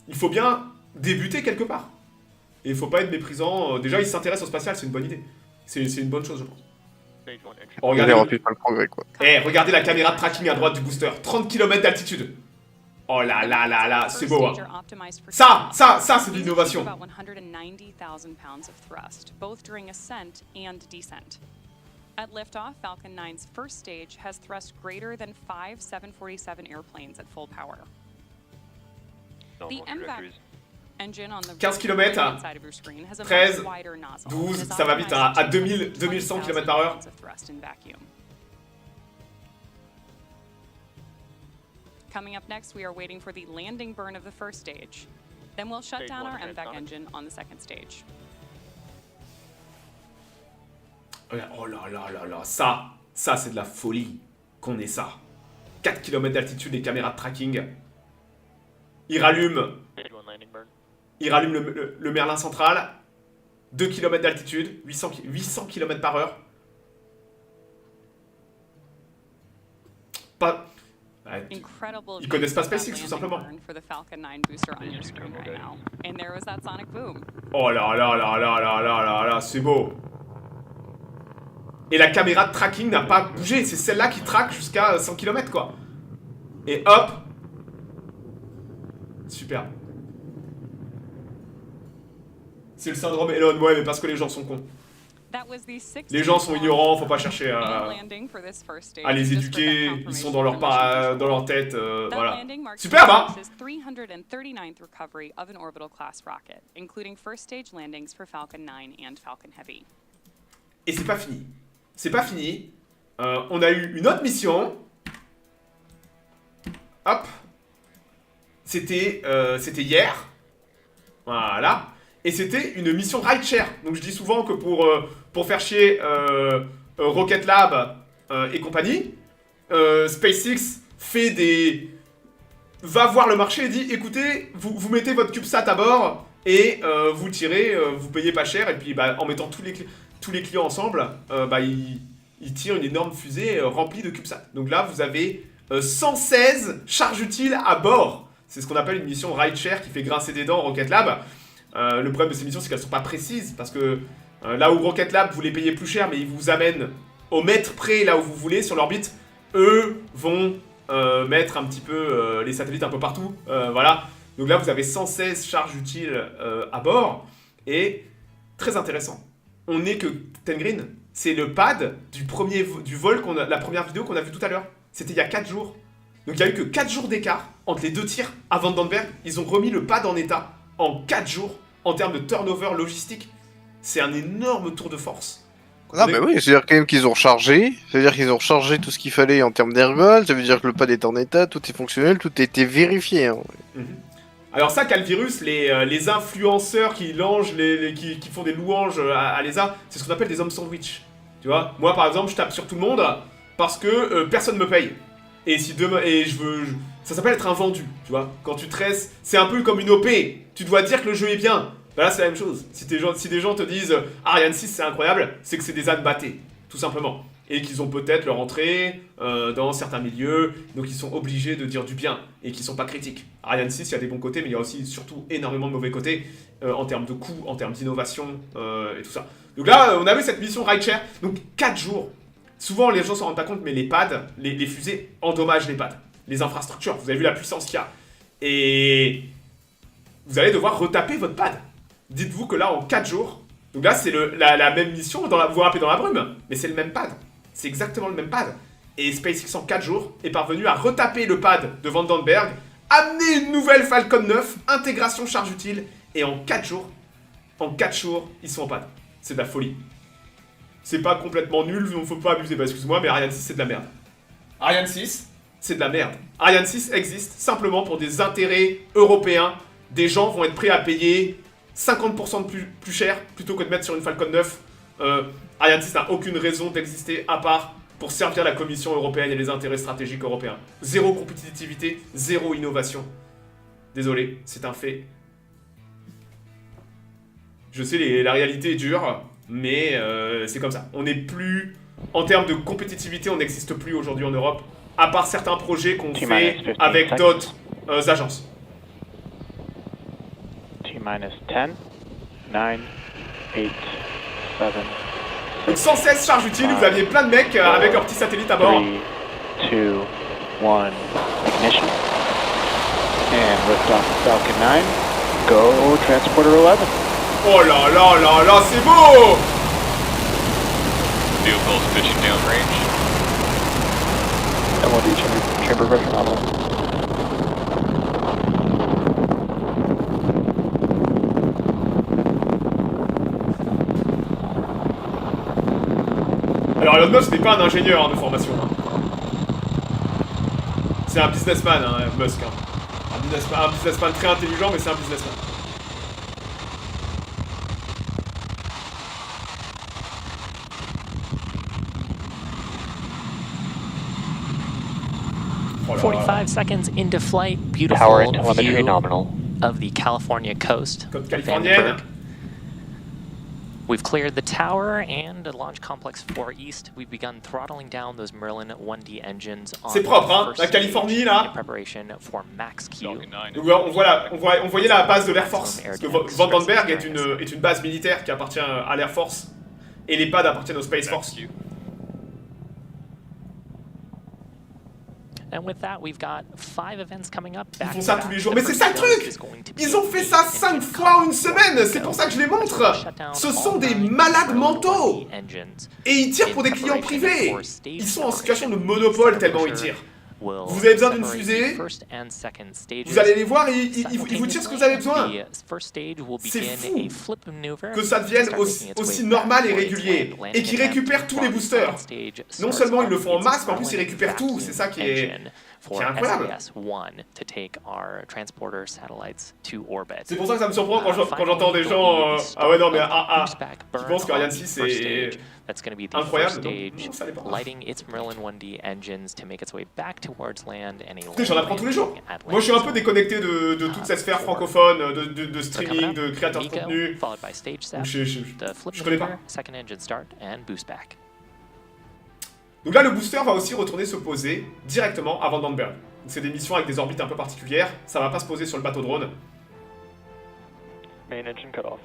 Il faut bien débuter quelque part. Et il faut pas être méprisant. Déjà, ils s'intéressent au spatial, c'est une bonne idée. C'est une bonne chose, je pense. Oh, regardez, pas le progrès, quoi. Regardez la caméra de tracking à droite du booster. 30 km d'altitude. Oh là là là là, c'est beau. Hein. Ça, c'est de l'innovation. At liftoff, Falcon 9's first stage has thrust greater than 5 747 airplanes at full power. The MVAC engine on the 15 km, 13, 12, ça va vite à 2100 km/h. Coming up next, we are waiting for the landing burn of the first stage. Then we'll shut down our MVAC engine on the second stage. Oh là là là là, ça c'est de la folie qu'on ait ça. 4 km d'altitude, les caméras de tracking. Il rallume le Merlin central. 2 km d'altitude, 800 km/h. Pas... Ils connaissent pas SpaceX tout simplement. Oh là là là là là là là là, c'est beau. Et la caméra de tracking n'a pas bougé, c'est celle-là qui traque jusqu'à 100 km quoi. Et hop. Super. C'est le syndrome Elon, ouais mais parce que les gens sont cons. Les gens sont ignorants, faut pas chercher à les éduquer, ils sont dans leur tête, voilà. Superbe hein. Et c'est pas fini. C'est pas fini. On a eu une autre mission. Hop. C'était hier. Voilà. Et c'était une mission rideshare. Donc je dis souvent que pour faire chier Rocket Lab et compagnie, SpaceX va voir le marché et dit écoutez, vous mettez votre CubeSat à bord et vous tirez, vous payez pas cher et puis en mettant tous les clients ensemble, ils tirent une énorme fusée remplie de CubeSat. Donc là vous avez 116 charges utiles à bord. C'est ce qu'on appelle une mission rideshare qui fait grincer des dents Rocket Lab. Le problème de ces missions, c'est qu'elles sont pas précises, parce que là où Rocket Lab, vous les payez plus cher, mais ils vous amènent au mètre près, là où vous voulez, sur l'orbite, eux vont mettre un petit peu les satellites un peu partout, voilà. Donc là, vous avez 116 charges utiles à bord, et très intéressant. On n'est que Tengreen, c'est le pad du vol, la première vidéo qu'on a vue tout à l'heure. C'était il y a 4 jours. Donc il n'y a eu que 4 jours d'écart entre les deux tirs à Vandenberg. Ils ont remis le pad en état en 4 jours. En termes de turnover logistique, c'est un énorme tour de force. Ah bah oui, c'est-à-dire quand même qu'ils ont rechargé, c'est-à-dire qu'ils ont rechargé tout ce qu'il fallait en termes d'ergol, ça veut dire que le pad est en état, tout est fonctionnel, tout a été vérifié. Hein. Alors ça, Calvirus, les influenceurs qui qui font des louanges à l'ESA, c'est ce qu'on appelle des hommes sandwich. Tu vois, moi par exemple, je tape sur tout le monde parce que personne me paye. Et si demain, ça s'appelle être un vendu, tu vois. Quand tu tresses, c'est un peu comme une OP. Tu dois dire que le jeu est bien. Bah là, c'est la même chose. Si des gens te disent Ariane 6 c'est incroyable, c'est que c'est des ânes battés, tout simplement. Et qu'ils ont peut-être leur entrée dans certains milieux, donc ils sont obligés de dire du bien et qu'ils sont pas critiques. Ariane 6, il y a des bons côtés, mais il y a aussi surtout énormément de mauvais côtés en termes de coûts, en termes d'innovation et tout ça. Donc là, on avait cette mission rideshare, donc 4 jours. Souvent, les gens s'en rendent pas compte, mais les pads, les fusées endommagent les pads, les infrastructures. Vous avez vu la puissance qu'il y a. Et vous allez devoir retaper votre pad. Dites-vous que là, en 4 jours, donc là, c'est la même mission, vous vous rappelez dans la brume, mais c'est le même pad. C'est exactement le même pad. Et SpaceX, en 4 jours, est parvenu à retaper le pad de Vandenberg, amener une nouvelle Falcon 9, intégration charge utile, et en 4 jours, ils sont en pad. C'est de la folie. C'est pas complètement nul, faut pas abuser, bah excuse-moi, mais Ariane 6 c'est de la merde. Ariane 6, c'est de la merde. Ariane 6 existe simplement pour des intérêts européens. Des gens vont être prêts à payer 50% de plus cher plutôt que de mettre sur une Falcon 9. Ariane 6 n'a aucune raison d'exister à part pour servir la Commission européenne et les intérêts stratégiques européens. Zéro compétitivité, zéro innovation. Désolé, c'est un fait. Je sais, la réalité est dure. Mais c'est comme ça. On n'est plus... En termes de compétitivité, on n'existe plus aujourd'hui en Europe, à part certains projets qu'on fait avec d'autres agences. T-minus 10, 9, 8, 7... Donc 116 charges utiles, vous aviez plein de mecs avec leurs petits satellites à bord. 3, 2, 1, ignition. And liftoff of Falcon 9. Go Transporter 11. Oh là là là là, c'est beau! Vehicles pitching downrange. MOD chamber pressure nominal. Alors Elon Musk n'est pas un ingénieur de formation. Hein. C'est un businessman, hein, Musk. Hein. Un businessman très intelligent, mais c'est un businessman. Oh là là. 45 seconds into flight. Beautiful Power and telemetry view nominal. of the California coast. Côte californienne. Vandenberg. We've cleared the tower and the launch complex 4 east. We've begun throttling down those Merlin 1D engines on C'est propre, hein, first la Californie là. in preparation for Max Q. On voyait la base de l'Air Force. Parce que Vandenberg est une base militaire qui appartient à l'Air Force. Et les pads appartiennent au Space Force. And with that, we've got 5 events coming up. Ils font ça tous les jours. Mais c'est ça le truc! Ils ont fait ça 5 fois en une semaine! C'est pour ça que je les montre! Ce sont des malades mentaux! Et ils tirent pour des clients privés! Ils sont en situation de monopole tellement ils tirent. Vous avez besoin d'une fusée, vous allez les voir et ils vous tirent ce que vous avez besoin. C'est fou que ça devienne aussi normal et régulier et qu'ils récupèrent tous les boosters. Non seulement ils le font en masse, mais en plus ils récupèrent tout. C'est ça qui est incroyable. C'est pour ça que ça me surprend quand j'entends des gens ah ouais non mais qui pensent qu'Ariane 6 est incroyable. Non, ça l'est pas. Écoutez, j'en apprends tous les jours. Moi je suis un peu déconnecté de toute cette sphère francophone, de streaming, de créateurs de contenu. Je connais pas. Donc là le booster va aussi retourner se poser directement à Vandenberg. C'est des missions avec des orbites un peu particulières, ça va pas se poser sur le bateau drone. Main engine cut off.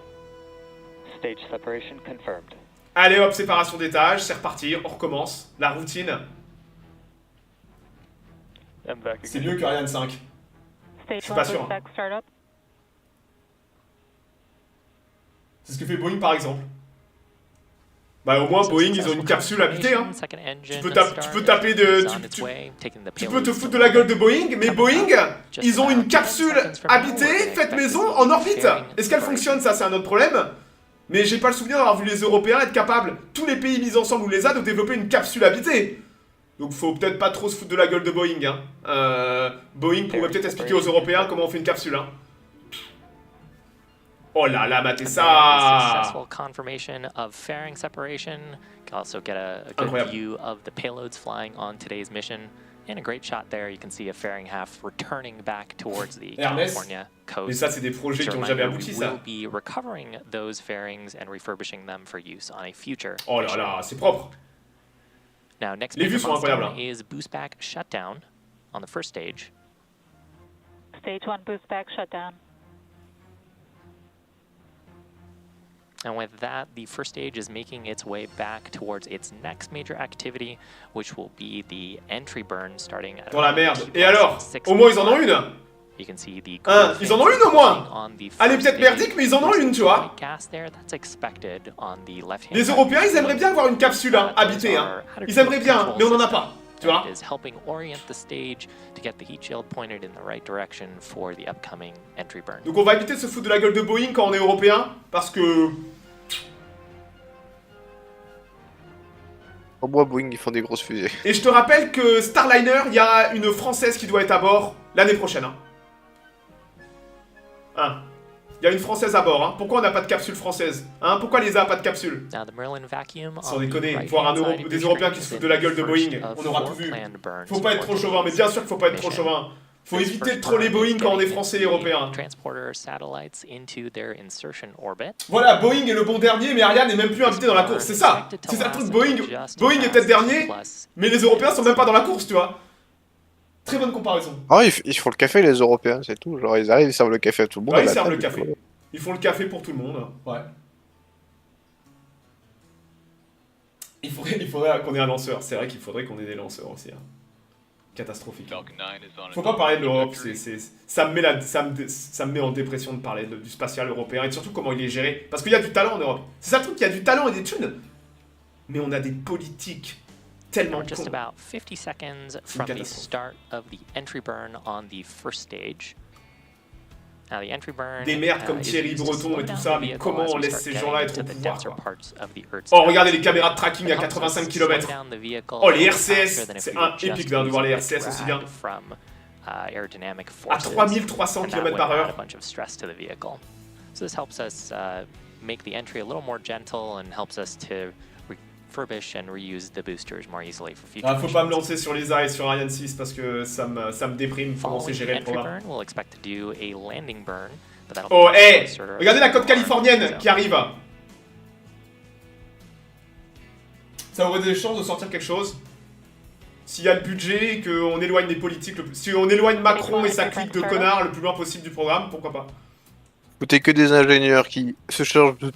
Stage separation confirmed. Allez hop, séparation d'étage, c'est reparti, on recommence. La routine. C'est mieux que Ariane 5. Je suis pas sûr. Hein. C'est ce que fait Boeing par exemple. Bah au moins Boeing ils ont une capsule habitée hein. Tu peux taper de... Tu peux te foutre de la gueule de Boeing, mais Boeing, ils ont une capsule habitée, faite maison, en orbite. Est-ce qu'elle fonctionne ça c'est un autre problème. Mais j'ai pas le souvenir d'avoir vu les Européens être capables, tous les pays mis ensemble ou les A, de développer une capsule habitée. Donc faut peut-être pas trop se foutre de la gueule de Boeing hein. Boeing pourrait peut-être expliquer aux Européens comment on fait une capsule hein. Oh là là, matez ça! Successful confirmation of fairing separation. You can also get a good view of the payloads flying on today's mission. And a great shot there, you can see a fairing half returning back towards the California coast. Mais ça, c'est des projets qui ont jamais abouti, ça. We will be recovering those fairings and refurbishing them for use on a future. Oh là là, c'est propre. Now, next les vues sont incroyables. Is boostback shutdown on the first stage. Stage 1 boostback shutdown. And with that, the first stage is making its way back towards its next major activity, which will be the entry burn starting at... Dans la merde. Et alors? Au moins, ils en ont une. You can see the ils en ont une au moins. Elle est peut-être merdique, mais ils en ont une, tu vois. Les Européens, ils aimeraient bien avoir une capsule hein, habitée. Hein. Ils aimeraient bien, mais on n'en a pas. Tu vois? Is helping orient the stage to get the heat shield pointed in the right direction for the upcoming entry burn. Donc on va éviter de se foutre de la gueule de Boeing quand on est européen, parce que... Au moins Boeing ils font des grosses fusées. Et je te rappelle que Starliner, il y a une Française qui doit être à bord l'année prochaine. Hein. Il y a une Française à bord, hein. Pourquoi on n'a pas de capsule française? Hein. Pourquoi les A pas de capsule? Sans déconner, voir des Européens qui se foutent de la gueule de Boeing, on aura tout vu. Faut pas être trop chauvin, mais bien sûr qu'il faut pas être trop chauvin. Faut éviter de troller Boeing quand on est français et européen. Voilà, Boeing est le bon dernier, mais Ariane n'est même plus invité dans la course, c'est ça. C'est ça le truc, Boeing est peut-être dernier, mais les Européens sont même pas dans la course, tu vois. Très bonne comparaison. Ah, ils font le café les Européens, c'est tout. Genre ils arrivent, ils servent le café à tout le monde. Ouais, ils servent le café. Ils font le café pour tout le monde, ouais. Il faudrait qu'on ait un lanceur, c'est vrai qu'il faudrait qu'on ait des lanceurs aussi. Hein. Catastrophique. Faut pas parler de l'Europe, ça me met en dépression de parler du spatial européen et surtout comment il est géré. Parce qu'il y a du talent en Europe. C'est ça le truc, il y a du talent et des thunes. Mais on a des politiques tellement We're just about 50 seconds from the start of the entry burn on the first stage. Now, the entry burn, des merdes comme Thierry Breton et tout ça, mais comment on laisse ces gens-là être au pouvoir, quoi. Oh, regardez les caméras de tracking à 85 km. Oh, les RCS, c'est épique de voir les RCS aussi bien. À 3300 km/h. So this helps us make the entry a little more gentle and helps us to refurbish and reuse the boosters more easily for future. Faut pas me lancer sur l'ESA et sur Ariane 6 parce que ça me déprime comment c'est géré le programme. We'll expect to do a landing burn, but that'll oh, hey, regardez la côte californienne qui arrive. Ça aurait des chances de sortir quelque chose. S'il y a le budget et qu'on éloigne les politiques, si on éloigne Macron et sa clique de connards le plus loin possible du programme, pourquoi pas. Écoutez, que des ingénieurs qui se chargent de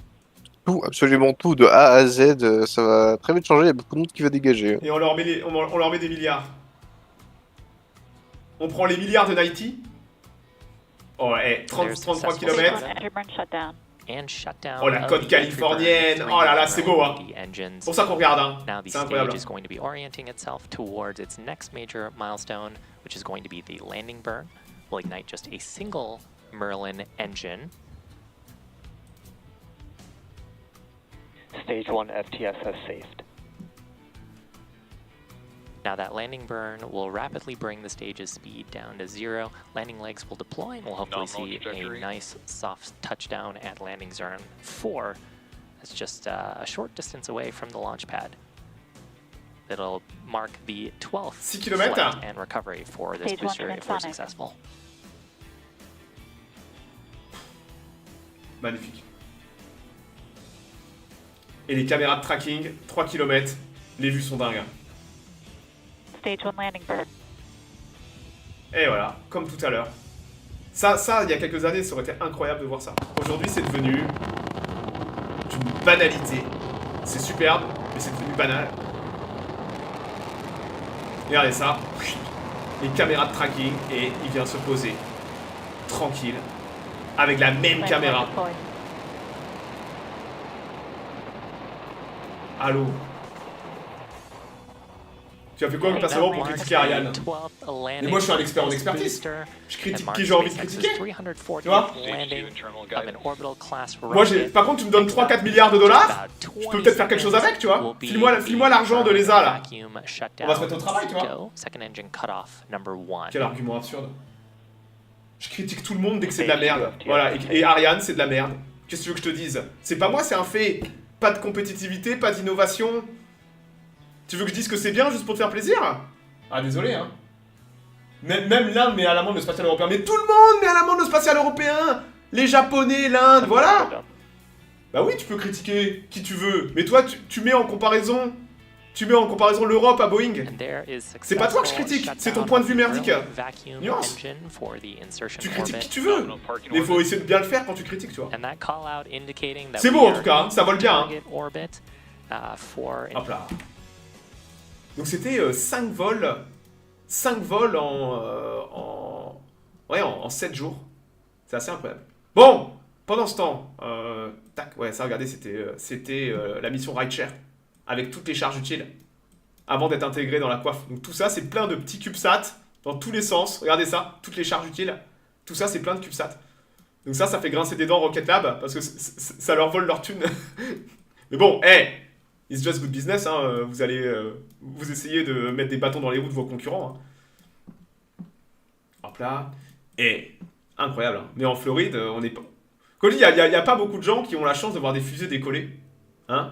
tout, absolument tout, de A à Z, ça va très vite changer, il y a beaucoup de monde qui va dégager. Et on leur met des milliards. On prend les milliards de Nighty. Oh, hey, 33 km. Oh, la côte californienne. Oh là là, c'est beau, hein. C'est pour ça qu'on regarde, hein. C'est incroyable. Now the stage is going to be orienting itself towards its next major milestone, which is going to be the landing burn. We'll ignite just a single Merlin engine. Stage 1 FTS has saved. Now that landing burn will rapidly bring the stage's speed down to 0. Landing legs will deploy and we'll hopefully see a nice soft touchdown at landing zone 4. That's just a short distance away from the launch pad. It'll mark the 12th flight and recovery for this booster if we're successful. Magnifique. Et les caméras de tracking, 3 km, les vues sont dingues. Stage 1 landing burn. Et voilà, comme tout à l'heure. Ça, il y a quelques années, ça aurait été incroyable de voir ça. Aujourd'hui, c'est devenu une banalité. C'est superbe, mais c'est devenu banal. Regardez ça. Les caméras de tracking, et il vient se poser. Tranquille. Avec la même caméra. Allô. Tu as fait quoi personnellement pour critiquer Ariane? Mais moi je suis un expert en expertise. Je critique qui j'ai envie de critiquer. Tu vois? Moi par contre tu me donnes 3-4 milliards de dollars, je peux peut-être faire quelque chose avec, tu vois. File-moi l'argent de l'ESA là. On va se mettre au travail, tu vois. Quel argument absurde. Je critique tout le monde dès que c'est de la merde. Voilà, et Ariane c'est de la merde. Qu'est-ce que tu veux que je te dise? C'est pas moi, c'est un fait. Pas de compétitivité, pas d'innovation. Tu veux que je dise que c'est bien juste pour te faire plaisir? Ah désolé hein. Même l'Inde met à l'amende le spatial européen. Mais tout le monde met à l'amende le spatial européen. Les Japonais, l'Inde, voilà. Bah oui, tu peux critiquer qui tu veux. Mais toi, tu mets en comparaison... Tu mets en comparaison l'Europe à Boeing. C'est pas toi que je critique, c'est ton point de vue merdique. Nuance. Tu critiques qui tu veux. Mais il faut essayer de bien le faire quand tu critiques, tu vois. C'est beau en tout cas, hein, ça vole bien. Hein. Hop là. Donc c'était 5 vols en 7 jours. C'est assez incroyable. Bon, pendant ce temps, tac, ouais, ça regardez, c'était la mission Rideshare. Avec toutes les charges utiles, avant d'être intégré dans la coiffe. Donc tout ça, c'est plein de petits CubeSats, dans tous les sens. Regardez ça, toutes les charges utiles. Tout ça, c'est plein de CubeSats. Donc ça fait grincer des dents Rocket Lab, parce que ça leur vole leur thune. Mais bon, hey, it's just good business, hein. Vous allez vous essayez de mettre des bâtons dans les roues de vos concurrents. Hein. Hop là. Et incroyable. Hein. Mais en Floride, on n'est pas... Coli, il n'y a pas beaucoup de gens qui ont la chance de voir des fusées décoller. Hein.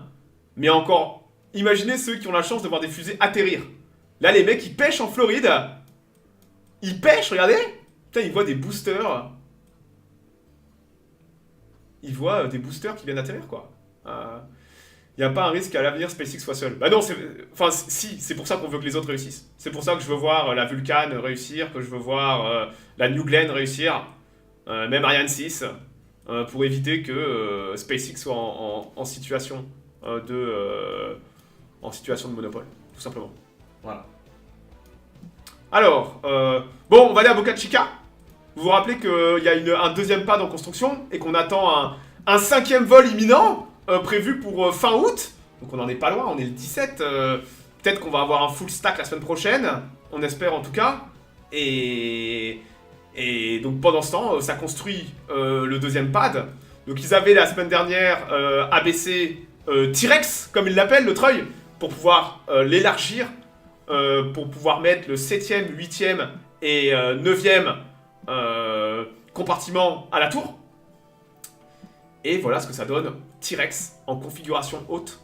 Mais encore... Imaginez ceux qui ont la chance de voir des fusées atterrir. Là, les mecs, ils pêchent en Floride. Ils pêchent, regardez. Putain, ils voient des boosters. Ils voient des boosters qui viennent atterrir, quoi. Il n'y a pas un risque qu'à l'avenir SpaceX soit seul. Bah non, enfin, si, c'est pour ça qu'on veut que les autres réussissent. C'est pour ça que je veux voir la Vulcan réussir, que je veux voir la New Glenn réussir, même Ariane 6, pour éviter que SpaceX soit en situation en situation de monopole, tout simplement. Voilà. Alors, bon, on va aller à Boca Chica. Vous vous rappelez qu'il y a un deuxième pad en construction et qu'on attend un 5e vol imminent prévu pour fin août. Donc on n'en est pas loin, on est le 17. Peut-être qu'on va avoir un full stack la semaine prochaine. On espère en tout cas. Et donc pendant ce temps, ça construit le deuxième pad. Donc ils avaient la semaine dernière ABC T-Rex, comme ils l'appellent, le treuil, pour pouvoir l'élargir, pour pouvoir mettre le 7e, 8e et 9e compartiment à la tour. Et voilà ce que ça donne, T-Rex en configuration haute.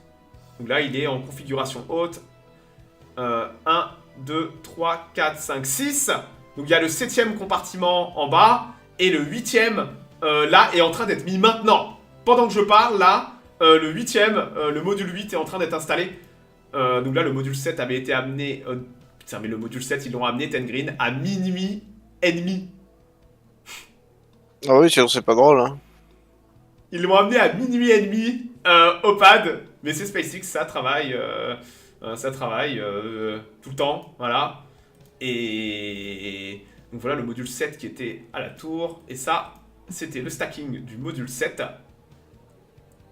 Donc là, il est en configuration haute. 1, 2, 3, 4, 5, 6. Donc il y a le 7e compartiment en bas et le 8e là est en train d'être mis maintenant. Pendant que je parle, là, le 8e, le module 8 est en train d'être installé. Donc là, le module 7 avait été amené... putain, mais le module 7, ils l'ont amené, Ten Green, à minuit et demi. Ah oui, c'est pas drôle, hein. Ils l'ont amené à minuit et demi au pad. Mais c'est SpaceX, ça travaille tout le temps, voilà. Et donc voilà le module 7 qui était à la tour. Et ça, c'était le stacking du module 7.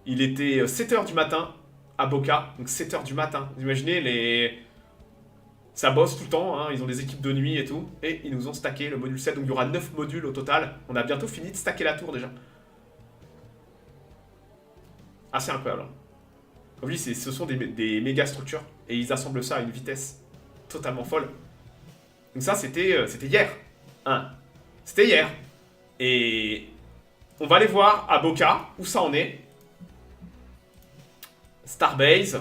Il était 7h du matin à Boca. Donc 7h du matin. Vous imaginez, ça bosse tout le temps, hein. Ils ont des équipes de nuit et tout. Et ils nous ont stacké le module 7. Donc il y aura 9 modules au total. On a bientôt fini de stacker la tour déjà. Assez incroyable. Oui, ce sont des méga structures. Et ils assemblent ça à une vitesse totalement folle. Donc ça, c'était hier. Hein. C'était hier. Et on va aller voir à Boca où ça en est. Starbase.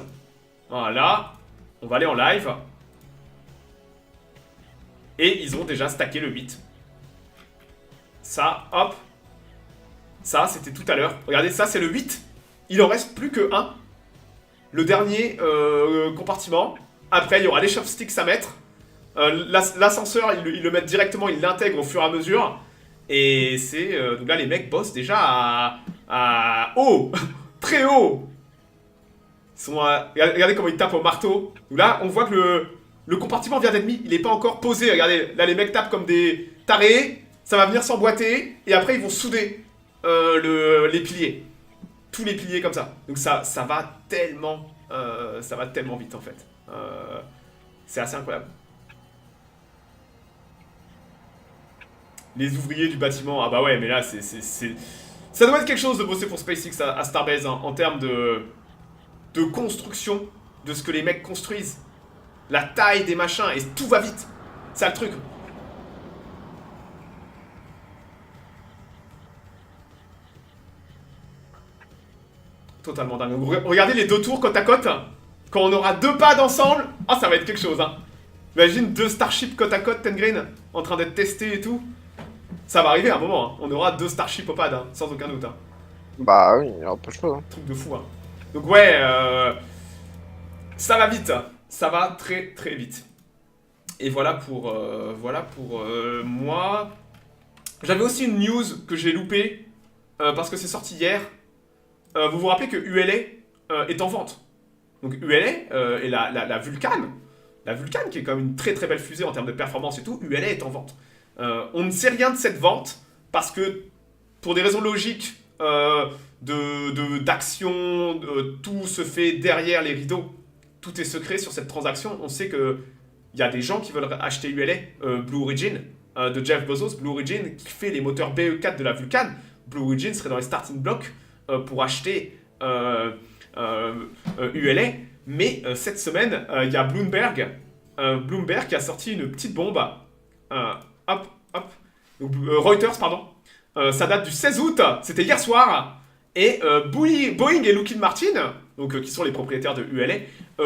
Voilà. On va aller en live. Et ils ont déjà stacké le 8. Ça, hop. Ça, c'était tout à l'heure. Regardez, ça, c'est le 8. Il en reste plus que 1. Le dernier compartiment. Après, il y aura les chopsticks à mettre. L'ascenseur, ils le mettent directement, ils l'intègrent au fur et à mesure. Et c'est... donc là, les mecs bossent déjà à haut. Très haut. Ils sont regardez comment ils tapent au marteau. Donc là, on voit que le compartiment vient d'être mis. Il n'est pas encore posé. Regardez, là, les mecs tapent comme des tarés. Ça va venir s'emboîter. Et après, ils vont souder les piliers. Tous les piliers comme ça. Donc ça va tellement vite en fait. C'est assez incroyable. Les ouvriers du bâtiment, ah bah ouais, mais là ça doit être quelque chose de bosser pour SpaceX à Starbase, hein, en termes de construction de ce que les mecs construisent. La taille des machins, et tout va vite. C'est ça le truc. Totalement dingue. Regardez les deux tours côte à côte. Quand on aura 2 pads ensemble, ah ça va être quelque chose, hein. Imagine 2 Starships côte à côte, Ten Green, en train d'être testés et tout. Ça va arriver à un moment, hein. On aura 2 Starships au pad, hein, sans aucun doute, hein. Bah oui, il y aura pas de choix, hein. Truc de fou, hein. Donc ouais, ça va vite. Ça va très très vite. Et voilà pour moi. J'avais aussi une news que j'ai loupée, parce que c'est sorti hier. Vous vous rappelez que ULA est en vente. Donc ULA et la Vulcan. La Vulcan qui est quand même une très très belle fusée en termes de performance et tout, ULA est en vente. On ne sait rien de cette vente parce que pour des raisons logiques d'action, tout se fait derrière les rideaux. Tout est secret sur cette transaction. On sait qu'il y a des gens qui veulent acheter ULA, Blue Origin, de Jeff Bezos, Blue Origin qui fait les moteurs BE4 de la Vulcan. Blue Origin serait dans les starting blocks pour acheter ULA, mais cette semaine, il y a Bloomberg qui a sorti une petite bombe. Reuters, pardon. Ça date du 16 août, c'était hier soir. Et Boeing et Lockheed Martin, donc, qui sont les propriétaires de ULA,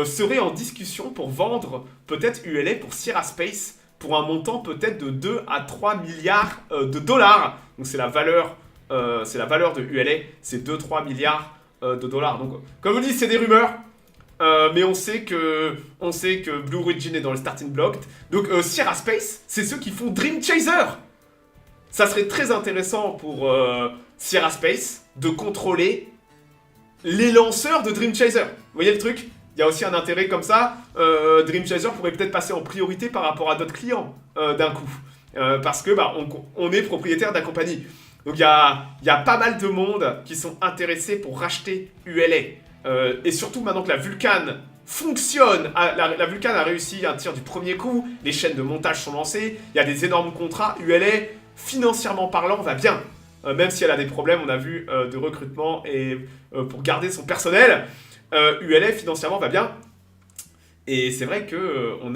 seraient en discussion pour vendre peut-être ULA pour Sierra Space pour un montant peut-être de 2 à 3 milliards de dollars. Donc c'est la valeur de ULA, c'est 2-3 milliards de dollars. Donc, comme je vous dis, c'est des rumeurs, mais on sait que Blue Origin est dans le starting block. Donc, Sierra Space, c'est ceux qui font Dream Chaser. Ça serait très intéressant pour Sierra Space de contrôler les lanceurs de Dream Chaser. Vous voyez le truc? Il y a aussi un intérêt comme ça. Dream Chaser pourrait peut-être passer en priorité par rapport à d'autres clients d'un coup. Parce que on est propriétaire de la compagnie. Donc il y a pas mal de monde qui sont intéressés pour racheter ULA. Et surtout maintenant que la Vulcan fonctionne, la Vulcan a réussi un tir du premier coup, les chaînes de montage sont lancées, il y a des énormes contrats, ULA, financièrement parlant, va bien. Même si elle a des problèmes, on a vu, de recrutement et pour garder son personnel, ULA financièrement va bien. Et c'est vrai que on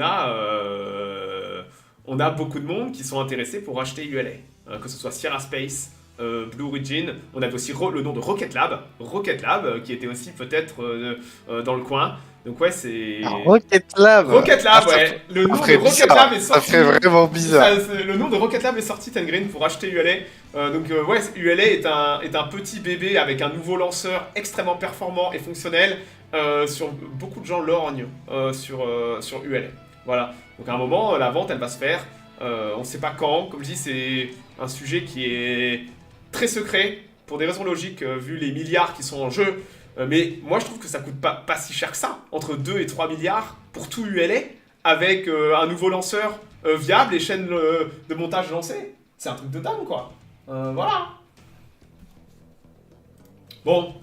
a beaucoup de monde qui sont intéressés pour acheter ULA. Que ce soit Sierra Space, Blue Origin, on avait aussi le nom de Rocket Lab, qui était aussi peut-être dans le coin. Donc ouais, c'est... Rocket Lab, ouais. Le nom de Rocket Lab est sorti. Ça fait vraiment bizarre. Le nom de Rocket Lab est sorti, Ten Green, pour acheter ULA. Donc ouais, ULA est un petit bébé avec un nouveau lanceur extrêmement performant et fonctionnel. Sur beaucoup de gens lorgnent sur ULA. Voilà. Donc à un moment, la vente, elle va se faire. On ne sait pas quand. Comme je dis, c'est un sujet qui est très secret, pour des raisons logiques, vu les milliards qui sont en jeu. Mais moi, je trouve que ça coûte pas si cher que ça. Entre 2 et 3 milliards pour tout ULA, avec un nouveau lanceur viable et chaîne de montage lancée. C'est un truc de dingue, quoi. Voilà. Bon,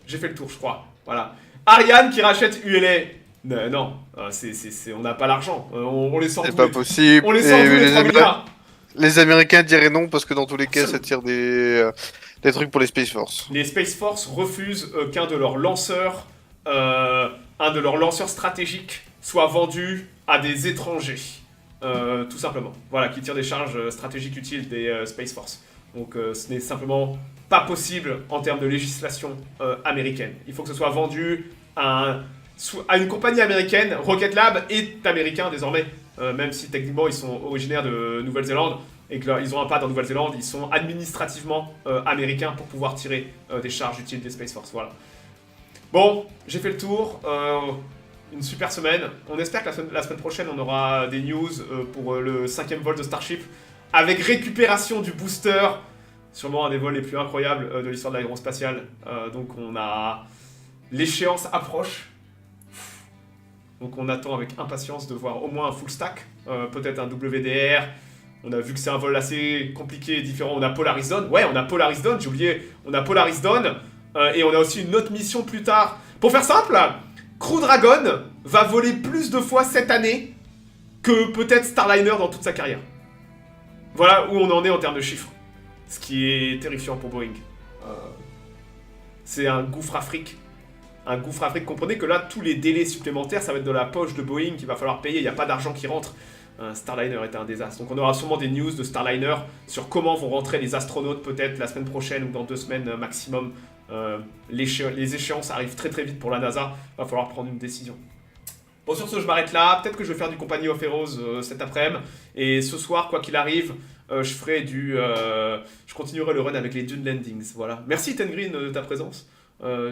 j'ai fait le tour, je crois. Voilà. Ariane qui rachète ULA. Non, on n'a pas l'argent. On les sort. C'est pas possible. On les sort tous les 3 milliards. Les Américains diraient non parce que dans tous les cas, ça tire des trucs pour les Space Force. Les Space Force refusent qu'un de leurs lanceurs, stratégiques, soit vendu à des étrangers. Tout simplement. Voilà, qui tirent des charges stratégiques utiles des Space Force. Donc ce n'est simplement pas possible en termes de législation américaine. Il faut que ce soit vendu à une compagnie américaine. Rocket Lab est américain désormais, même si techniquement ils sont originaires de Nouvelle-Zélande et qu'ils ont un pad en Nouvelle-Zélande, ils sont administrativement américains pour pouvoir tirer des charges utiles des Space Force. Voilà. Bon, j'ai fait le tour. Une super semaine. On espère que la semaine prochaine on aura des news pour le 5e vol de Starship avec récupération du booster. Sûrement un des vols les plus incroyables de l'histoire de l'aérospatiale. Donc on a... L'échéance approche. Donc on attend avec impatience de voir au moins un full stack. Peut-être un WDR. On a vu que c'est un vol assez compliqué et différent. On a Polaris Dawn. Ouais, on a Polaris Dawn, j'ai oublié. On a Polaris Dawn. Et on a aussi une autre mission plus tard. Pour faire simple, Crew Dragon va voler plus de fois cette année que peut-être Starliner dans toute sa carrière. Voilà où on en est en termes de chiffres. Ce qui est terrifiant pour Boeing. C'est un gouffre Afrique. Un gouffre Afrique. Comprenez que là, tous les délais supplémentaires, ça va être de la poche de Boeing qu'il va falloir payer. Il n'y a pas d'argent qui rentre. Starliner était un désastre. Donc on aura sûrement des news de Starliner sur comment vont rentrer les astronautes peut-être la semaine prochaine ou dans 2 semaines maximum. Les échéances arrivent très très vite pour la NASA. Il va falloir prendre une décision. Bon, sur ce, je m'arrête là. Peut-être que je vais faire du Company of Heroes cet après-midi. Et ce soir, quoi qu'il arrive, je ferai je continuerai le run avec les Dune Landings. Voilà. Merci Ten Green de ta présence.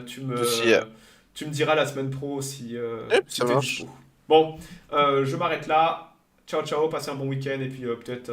Tu me diras la semaine pro si ça marche. Bon, je m'arrête là. Ciao, ciao, passez un bon week-end et puis peut-être